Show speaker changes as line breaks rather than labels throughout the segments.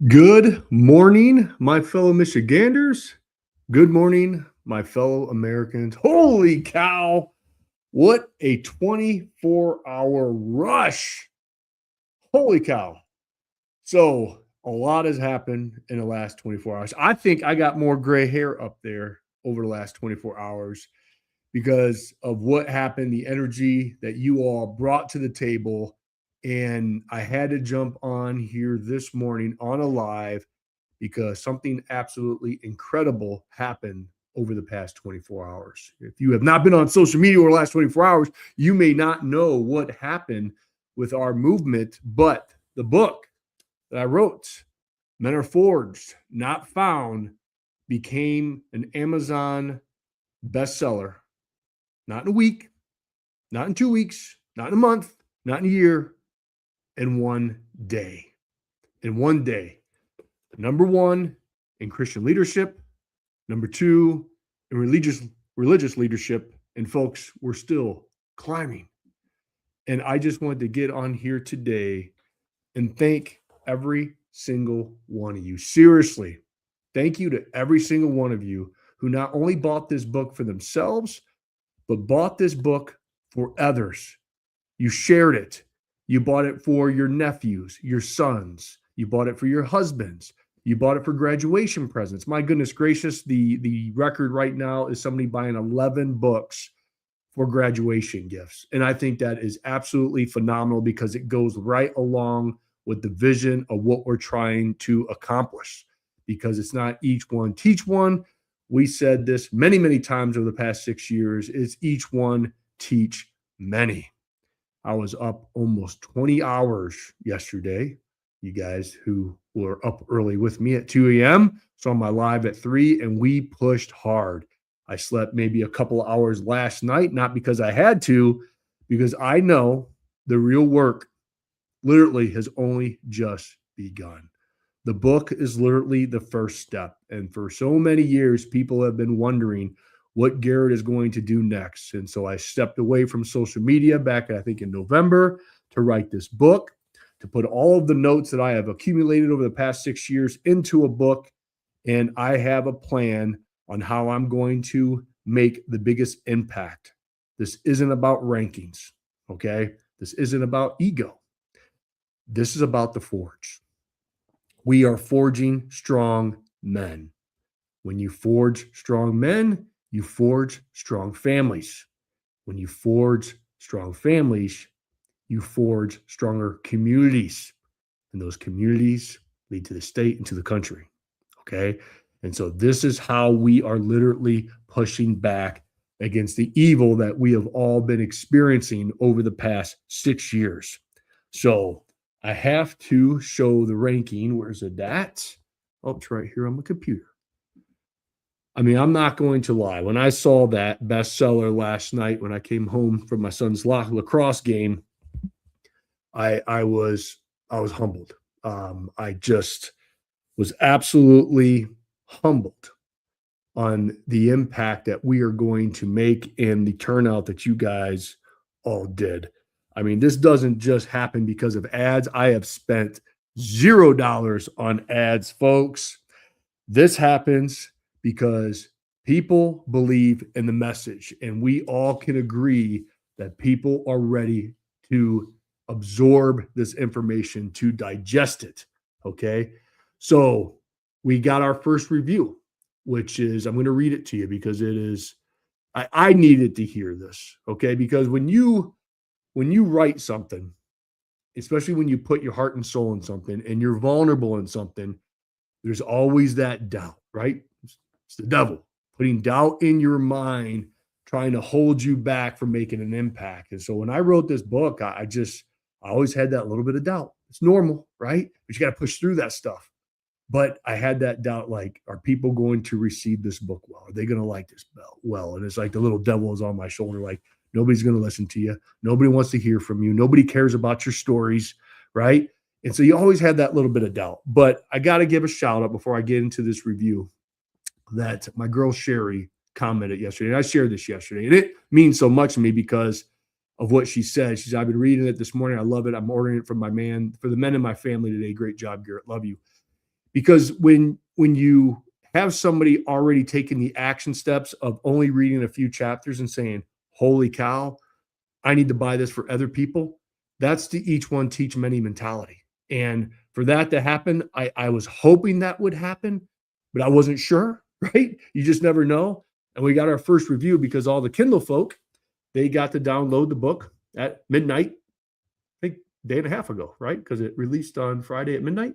Good morning, my fellow Michiganders. Good morning, my fellow Americans. Holy cow, what a 24-hour rush. Holy cow. So, a lot has happened in the last 24 hours. I think I got more gray hair up there over the last 24 hours because of what happened, the energy that you all brought to the table. And I had to jump on here this morning on a live because something absolutely incredible happened over the past 24 hours. If you have not been on social media over the last 24 hours, you may not know what happened with our movement, but the book that I wrote, Men Are Forged, Not Found, became an Amazon bestseller. Not in a week, not in 2 weeks, not in a month, not in a year, in one day. In one day. Number one in Christian leadership, number two in religious leadership, and folks, we're still climbing. And I just wanted to get on here today and thank every single one of you. Seriously, thank you to every single one of you who not only bought this book for themselves, but bought this book for others. You shared it. You bought it for your nephews, your sons. You bought it for your husbands. You bought it for graduation presents. My goodness gracious, the record right now is somebody buying 11 books for graduation gifts. And I think that is absolutely phenomenal because it goes right along with the vision of what we're trying to accomplish. Because it's not each one teach one. We said this many, many times over the past 6 years. It's each one teach many. I was up almost 20 hours yesterday. You guys who were up early with me at 2 a.m. saw my live at 3, and we pushed hard. I slept maybe a couple of hours last night, not because I had to, because I know the real work literally has only just begun. The book is literally the first step. And for so many years, people have been wondering what Garrett is going to do next. And so I stepped away from social media back, I think, in November to write this book, to put all of the notes that I have accumulated over the past 6 years into a book. And I have a plan on how I'm going to make the biggest impact. This isn't about rankings, okay? This isn't about ego. This is about the forge. We are forging strong men. When you forge strong men, you forge strong families. When you forge strong families, you forge stronger communities. And those communities lead to the state and to the country. Okay. And so this is how we are literally pushing back against the evil that we have all been experiencing over the past 6 years. So I have to show the ranking. Where's it at? Oh, it's right here on my computer. I mean, I'm not going to lie. When I saw that bestseller last night, when I came home from my son's lacrosse game, I was humbled. I just was absolutely humbled on the impact that we are going to make and the turnout that you guys all did. I mean, this doesn't just happen because of ads. I have spent $0 on ads, folks. This happens because people believe in the message, and we all can agree that people are ready to absorb this information, to digest it. Okay. So we got our first review, which is, I'm going to read it to you because it is, I needed to hear this. Okay. Because when you write something, especially when you put your heart and soul in something and you're vulnerable in something, there's always that doubt, right? It's the devil putting doubt in your mind, trying to hold you back from making an impact. And so when I wrote this book, I always had that little bit of doubt. It's normal, right? But you got to push through that stuff. But I had that doubt, like, are people going to receive this book well? Are they going to like this well? And it's like the little devil is on my shoulder, like, nobody's going to listen to you. Nobody wants to hear from you. Nobody cares about your stories, right? And so you always had that little bit of doubt. But I got to give a shout out before I get into this review that my girl Sherry commented yesterday. And I shared this yesterday. And it means so much to me because of what she said. She said, I've been reading it this morning. I love it. I'm ordering it from my man, for the men in my family today. Great job, Garrett. Love you. Because when you have somebody already taking the action steps of only reading a few chapters and saying, holy cow, I need to buy this for other people, that's the each one teach many mentality. And for that to happen, I was hoping that would happen, but I wasn't sure, right? You just never know. And we got our first review because all the Kindle folk, they got to download the book at midnight, I think a day and a half ago, right? Because it released on Friday at midnight.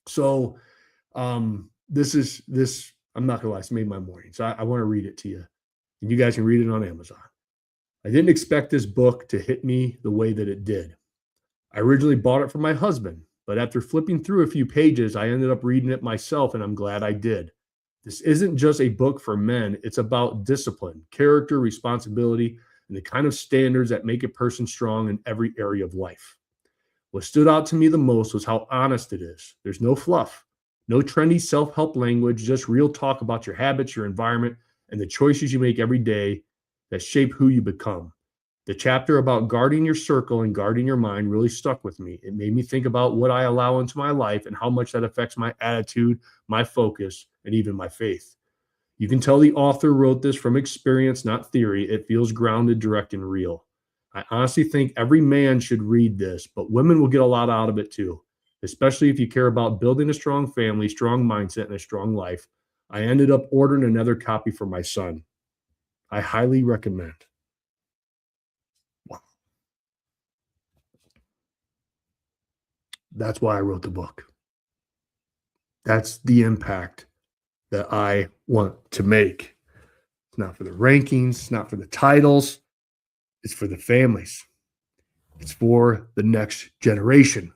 So this, I'm not gonna lie, it's made my morning. So I want to read it to you. And you guys can read it on Amazon. I didn't expect this book to hit me the way that it did. I originally bought it for my husband, but after flipping through a few pages, I ended up reading it myself, and I'm glad I did. This isn't just a book for men, it's about discipline, character, responsibility, and the kind of standards that make a person strong in every area of life. What stood out to me the most was how honest it is. There's no fluff, no trendy self-help language, just real talk about your habits, your environment, and the choices you make every day that shape who you become. The chapter about guarding your circle and guarding your mind really stuck with me. It made me think about what I allow into my life and how much that affects my attitude, my focus, and even my faith. You can tell the author wrote this from experience, not theory. It feels grounded, direct, and real. I honestly think every man should read this, but women will get a lot out of it too, especially if you care about building a strong family, strong mindset, and a strong life. I ended up ordering another copy for my son. I highly recommend. Wow. That's why I wrote the book. That's the impact that I want to make. It's not for the rankings, it's not for the titles, it's for the families. It's for the next generation.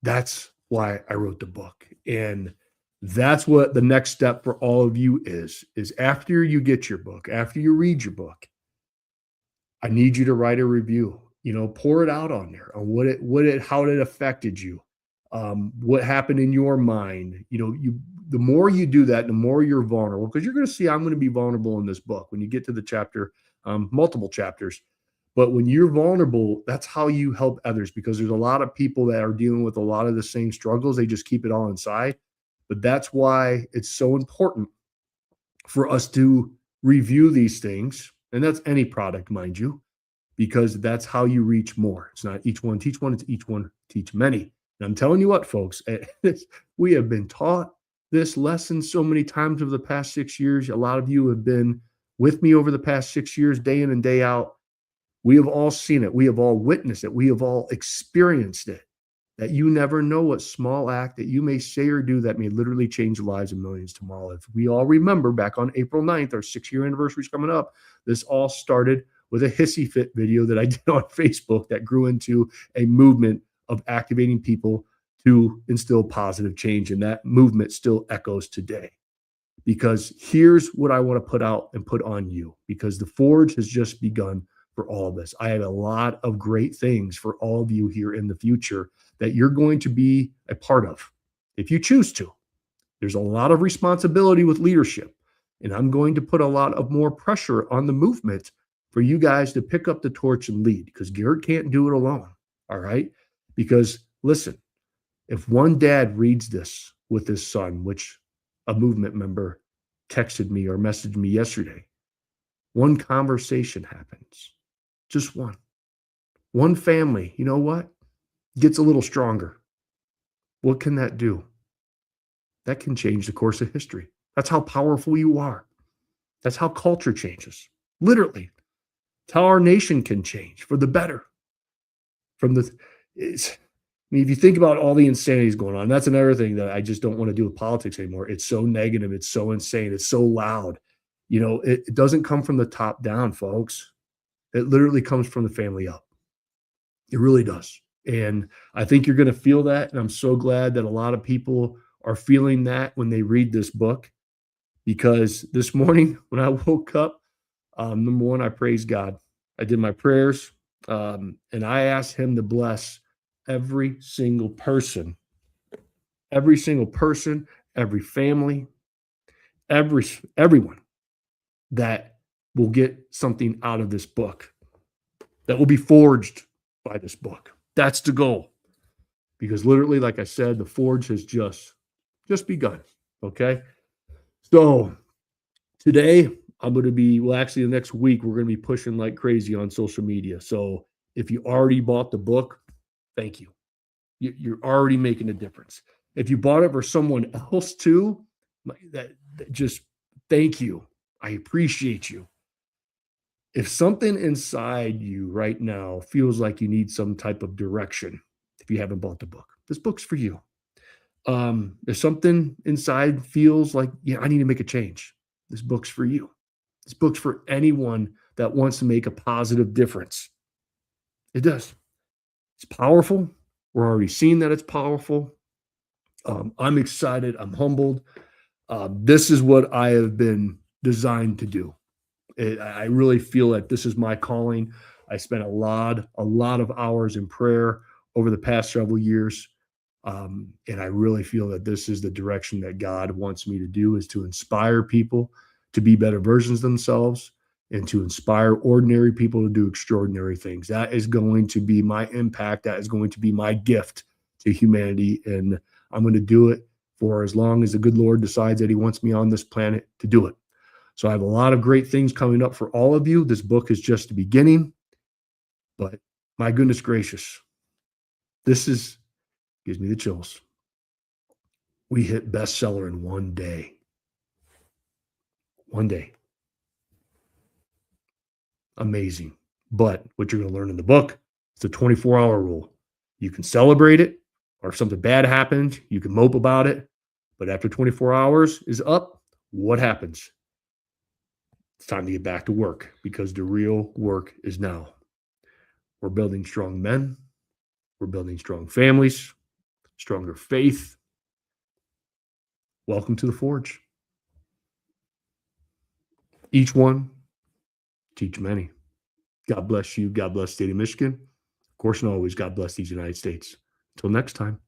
That's why I wrote the book. And that's what the next step for all of you is after you get your book, after you read your book, I need you to write a review, pour it out on there on how it affected you. What happened in your mind. The more you do that, the more you're vulnerable, because you're going to see I'm going to be vulnerable in this book when you get to the chapter, multiple chapters. But when you're vulnerable, that's how you help others, because there's a lot of people that are dealing with a lot of the same struggles. They just keep it all inside. But that's why it's so important for us to review these things. And that's any product, mind you, because that's how you reach more. It's not each one teach one, it's each one teach many. And I'm telling you what, folks, we have been taught this lesson so many times over the past 6 years. A lot of you have been with me over the past 6 years, day in and day out. We have all seen it. We have all witnessed it. We have all experienced it. That you never know what small act that you may say or do that may literally change the lives of millions tomorrow. If we all remember back on April 9th, our 6-year anniversary is coming up, this all started with a hissy fit video that I did on Facebook that grew into a movement of activating people to instill positive change. And that movement still echoes today. Because here's what I want to put out and put on you, because the Forge has just begun for all of us. I have a lot of great things for all of you here in the future that you're going to be a part of if you choose to. There's a lot of responsibility with leadership, and I'm going to put a lot of more pressure on the movement for you guys to pick up the torch and lead, because Garrett can't do it alone. All right. Because listen, if one dad reads this with his son, which a movement member texted me or messaged me yesterday, one conversation happens, just one family, you know what, gets a little stronger. What can that do? That can change the course of history. That's how powerful you are. That's how culture changes. Literally. It's how our nation can change for the better. If you think about all the insanities going on, that's another thing that I just don't want to do with politics anymore. It's so negative. It's so insane. It's so loud. It doesn't come from the top down, folks. It literally comes from the family up. It really does. And I think you're going to feel that. And I'm so glad that a lot of people are feeling that when they read this book, because this morning when I woke up, number one, I praised God. I did my prayers, and I asked him to bless every single person, every family, everyone that will get something out of this book, that will be forged by this book. That's the goal. Because literally, like I said, the Forge has just just begun. Okay. So today I'm going to be, well, actually, the next week, we're going to be pushing like crazy on social media. So if you already bought the book, thank you. You're already making a difference. If you bought it for someone else too, that just thank you. I appreciate you. If something inside you right now feels like you need some type of direction, if you haven't bought the book, this book's for you. If something inside feels like, yeah, I need to make a change, this book's for you. This book's for anyone that wants to make a positive difference. It does. It's powerful. We're already seeing that it's powerful. I'm excited. I'm humbled. This is what I have been designed to do. I really feel that this is my calling. I spent a lot of hours in prayer over the past several years. And I really feel that this is the direction that God wants me to do, is to inspire people to be better versions of themselves and to inspire ordinary people to do extraordinary things. That is going to be my impact. That is going to be my gift to humanity. And I'm going to do it for as long as the good Lord decides that he wants me on this planet to do it. So I have a lot of great things coming up for all of you. This book is just the beginning, but my goodness gracious, this is gives me the chills. We hit bestseller in one day. One day. Amazing. But what you're going to learn in the book is the 24-hour rule. You can celebrate it, or if something bad happens, you can mope about it. But after 24 hours is up, what happens? It's time to get back to work, because the real work is now. We're building strong men. We're building strong families, stronger faith. Welcome to the Forge. Each one, teach many. God bless you. God bless the state of Michigan. Of course, and always, God bless these United States. Until next time.